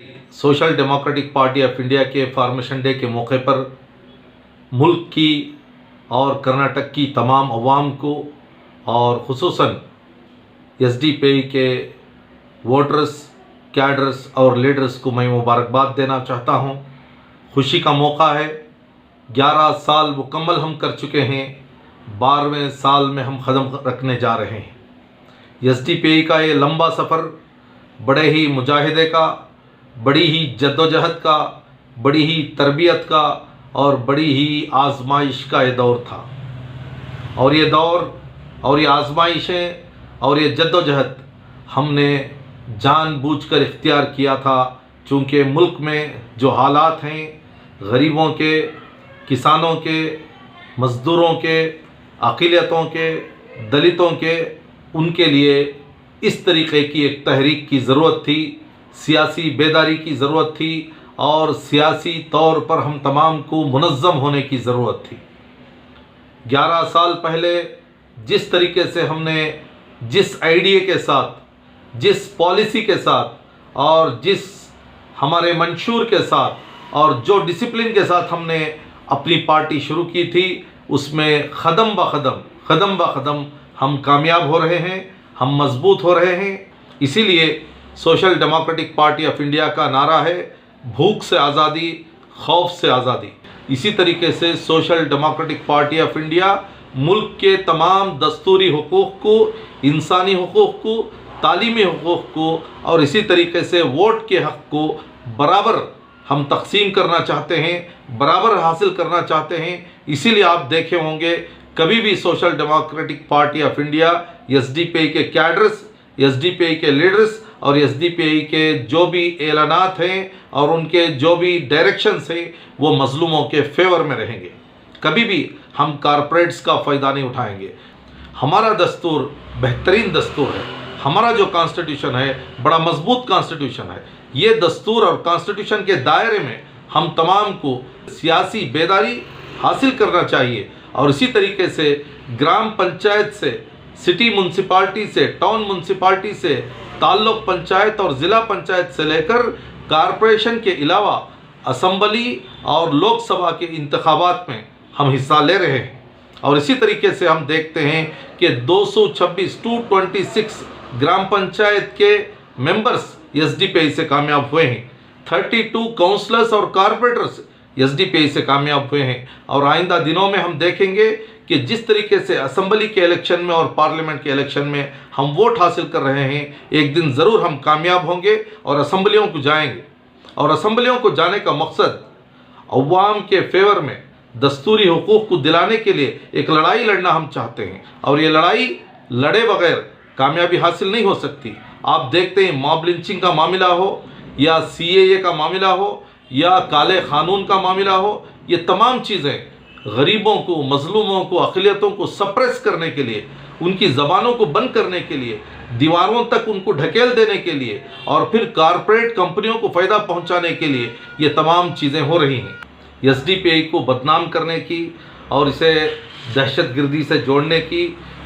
Social democratic party of India के formation day के मौके पर मुल्क की और कर्नाटक की तमाम अवाम को और ख़ुसूसन एसडीपीआई के वोटर्स, कैडर्स और लीडर्स को मैं मुबारकबाद देना चाहता हूं। खुशी का मौका है। 11 साल मुकम्मल हम कर चुके हैं, 12वें साल में हम कदम रखने जा रहे हैं। एसडीपीआई का ये लंबा सफ़र बड़े ही मुजाहिदे का, बड़ी ही जद्दोजहद का, बड़ी ही तरबियत का और बड़ी ही आजमाइश का ये दौर था। और ये दौर और ये आजमाइशें और ये जद्दोजहद हमने जानबूझकर इख्तियार किया था, चूँकि मुल्क में जो हालात हैं, गरीबों के, किसानों के, मज़दूरों के, अक़लियतों के, दलितों के, उनके लिए इस तरीक़े की एक तहरीक की ज़रूरत थी, सियासी बेदारी की ज़रूरत थी और सियासी तौर पर हम तमाम को मुनज़्ज़म होने की ज़रूरत थी। 11 साल पहले जिस तरीके से हमने जिस आइडिया के साथ, जिस पॉलिसी के साथ और जिस हमारे मंशूर के साथ और जो डिसिप्लिन के साथ हमने अपनी पार्टी शुरू की थी, उसमें कदम ब कदम हम कामयाब हो रहे हैं, हम मजबूत हो रहे हैं। इसीलिए social democratic party of India का नारा है, भूख से आज़ादी, खौफ से आज़ादी। इसी तरीके से social democratic party of India मुल्क के तमाम दस्तूरी हुकूक़ को, इंसानी हुकूक़ को, तालीमी हुकूक़ को और इसी तरीके से वोट के हक़ को बराबर हम तक़सीम करना चाहते हैं, बराबर हासिल करना चाहते हैं। इसीलिए आप देखे होंगे कभी भी social democratic party of India, SDPI के कैडर्स, एसडीपीआई के लीडर्स और एसडीपीआई के जो भी ऐलानात हैं और उनके जो भी डायरेक्शंस हैं, वो मज़लूमों के फेवर में रहेंगे। कभी भी हम कारपोरेट्स का फ़ायदा नहीं उठाएंगे। हमारा दस्तूर बेहतरीन दस्तूर है। हमारा जो कॉन्स्टिट्यूशन है बड़ा मजबूत कॉन्स्टिट्यूशन है। ये दस्तूर और कॉन्स्टिट्यूशन के दायरे में हम तमाम को सियासी बेदारी हासिल करना चाहिए और इसी तरीके से ग्राम पंचायत से, सिटी म्यूनसिपाल्टी से, टाउन म्यूनसिपाल्टी से, ताल्लुक़ पंचायत और ज़िला पंचायत से लेकर कारपोरेशन के अलावा असम्बली और लोकसभा के इंतखाबात में हम हिस्सा ले रहे हैं। और इसी तरीके से हम देखते हैं कि 226 ग्राम पंचायत के मेंबर्स एसडीपीआई से कामयाब हुए हैं। 32 काउंसलर्स और कारपोरेटर्स एसडीपीआई से कामयाब हुए हैं। और आइंदा दिनों में हम देखेंगे कि जिस तरीके से असम्बली के इलेक्शन में और पार्लियामेंट के इलेक्शन में हम वोट हासिल कर रहे हैं, एक दिन ज़रूर हम कामयाब होंगे और असम्बलियों को जाएंगे। और असम्बलियों को जाने का मकसद अवाम के फेवर में दस्तूरी हुकूक़ को दिलाने के लिए एक लड़ाई लड़ना हम चाहते हैं और ये लड़ाई लड़े बगैर कामयाबी हासिल नहीं हो सकती। आप देखते हैं मॉब लिंचिंग का मामला हो या सीएए का मामला हो या काले क़ानून का मामला हो, ये तमाम चीज़ें गरीबों को, मज़लूमों को, अक़लियतों को सप्रेस करने के लिए, उनकी ज़बानों को बंद करने के लिए, दीवारों तक उनको ढकेल देने के लिए और फिर कारपोरेट कंपनियों को फ़ायदा पहुंचाने के लिए ये तमाम चीज़ें हो रही हैं। एसडीपीआई को बदनाम करने की और इसे दहशतगर्दी से जोड़ने की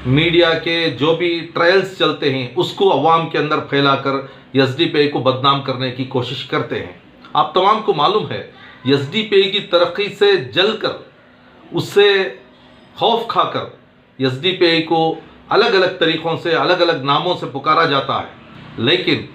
मीडिया के जो भी ट्रायल्स चलते हैं उसको अवाम के अंदर फैलाकर एसडीपीआई को बदनाम करने की कोशिश करते हैं। आप तमाम को मालूम है एसडीपीआई की तरक्की से जलकर, उससे खौफ खाकर एसडीपीआई को अलग अलग तरीक़ों से, अलग अलग नामों से पुकारा जाता है, लेकिन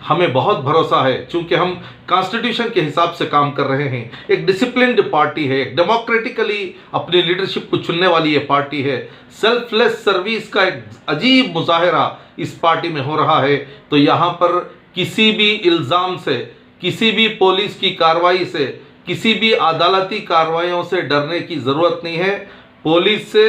हमें बहुत भरोसा है चूँकि हम कॉन्स्टिट्यूशन के हिसाब से काम कर रहे हैं। एक डिसिप्लिन्ड पार्टी है, एक डेमोक्रेटिकली अपनी लीडरशिप को चुनने वाली ये पार्टी है। सेल्फलेस सर्विस का एक अजीब मुजाहरा इस पार्टी में हो रहा है। तो यहाँ पर किसी भी इल्ज़ाम से, किसी भी पुलिस की कार्रवाई से, किसी भी अदालती कार्रवाइयों से डरने की ज़रूरत नहीं है। पुलिस से,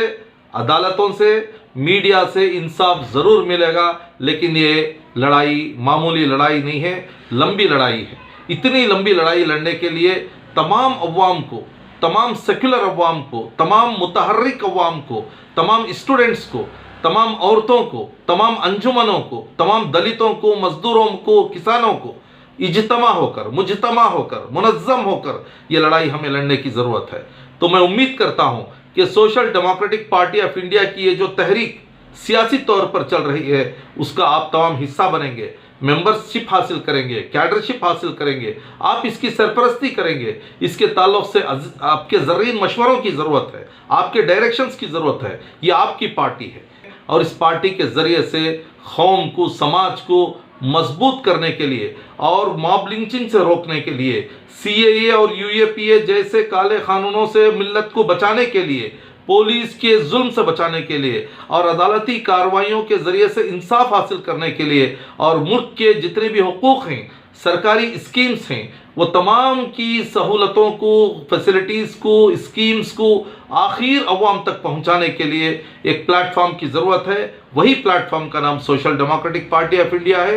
अदालतों से, मीडिया से इंसाफ ज़रूर मिलेगा, लेकिन ये लड़ाई मामूली लड़ाई नहीं है, लंबी लड़ाई है। इतनी लंबी लड़ाई लड़ने के लिए तमाम अवाम को, तमाम सेक्युलर अवाम को, तमाम मुतहर्रिक अवाम को, तमाम स्टूडेंट्स को, तमाम औरतों को, तमाम अंजुमनों को, तमाम दलितों को, मज़दूरों को, किसानों को इज्तमा होकर, मुजतमा होकर, मुनज़्ज़म होकर ये लड़ाई हमें लड़ने की ज़रूरत है। तो मैं उम्मीद करता हूँ कि social democratic party of India की ये जो तहरीक सियासी तौर पर चल रही है उसका आप तमाम हिस्सा बनेंगे। मेंबरशिप हासिल करेंगे, कैडरशिप हासिल करेंगे, आप इसकी सरपरस्ती करेंगे। इसके ताल्लुक से आपके ज़रूरी मशवरों की ज़रूरत है, आपके डायरेक्शंस की ज़रूरत है। ये आपकी पार्टी है और इस पार्टी के ज़रिए से कौम को, समाज को मजबूत करने के लिए और मॉब लिंचिंग से रोकने के लिए, CAA और UAPA जैसे काले कानूनों से मिल्लत को बचाने के लिए, पुलिस के जुल्म से बचाने के लिए और अदालती कार्रवाइयों के ज़रिए से इंसाफ हासिल करने के लिए और मुल्क के जितने भी हुकूक हैं, सरकारी स्कीम्स हैं, वो तमाम की सहूलतों को, फैसिलिटीज़ को, स्कीम्स को आखिर अवाम तक पहुंचाने के लिए एक प्लेटफॉर्म की ज़रूरत है। वही प्लेटफॉर्म का नाम social democratic party of India है।